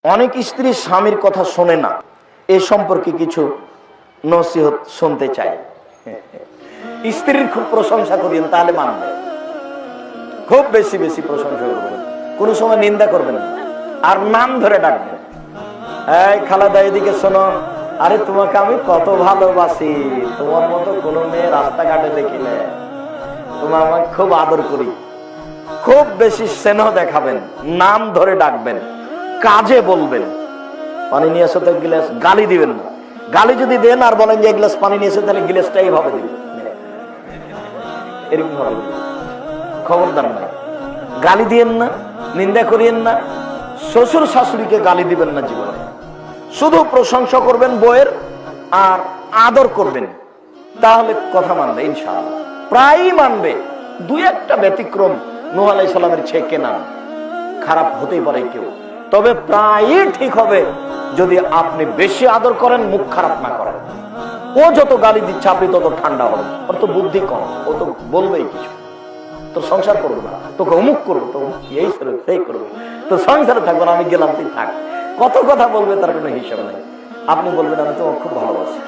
অনেক স্ত্রী স্বামীর কথা শোনে না, এ সম্পর্কে কিছু নসিহত শুনতে চাই। স্ত্রীর খুব প্রশংসা করিয়েন, তাহলে মানবে। খুব বেশি বেশি প্রশংসা করবেন, কোনো সময় নিন্দা করবেন না, আর নাম ধরে ডাকবেন। এই খালাদা, এদিকে শোনো, আরে তোমাকে আমি কত ভালোবাসি, তোমার মতো কোনো মেয়ে রাস্তাঘাটে দেখিলে, তোমার আমার খুব আদর করি। খুব বেশি স্নেহ দেখাবেন, নাম ধরে ডাকবেন, কাজে বলবেন। পানি নিয়ে এসো তো গ্লাস, গালি দিবেন না। গালি যদি দেন আর বলেন যে এক গ্লাস পানি নিয়ে এসো, তাহলে গ্লাসটা এইভাবে দিবেন, এরকম ভাবে। খবরদার নাই, গালি দিয়েন না, নিন্দা করিয়েন না। শ্বশুর শাশুড়িকে গালি দিবেন না জীবনে। শুধু প্রশংসা করবেন বইয়ের, আর আদর করবেন, তাহলে কথা মানবে ইনশাআল্লাহ, প্রায়ই মানবে। দুই একটা ব্যতিক্রম, নূহ আলাইহিস সালামের ছেলে কেনান, খারাপ হতেই পারে কেউ, তবে প্রায়ই ঠিক হবে যদি আপনি বেশি আদর করেন, মুখ খারাপ না করেন। ও যত গালি দিচ্ছে আপনি তত ঠান্ডা হবেন, ওর তো বুদ্ধি কম, ও তো বলবেই কিছু। তো সংসার করবো না, তোকে অমুক করবো, তো এই করবো, সেই করবো, তো সংসারে থাকবো না, আমি গেলাম, তুই থাক। কত কথা বলবে, তার কোনো হিসাব নেই। আপনি বলবেন আমি তো খুব ভালোবাসি।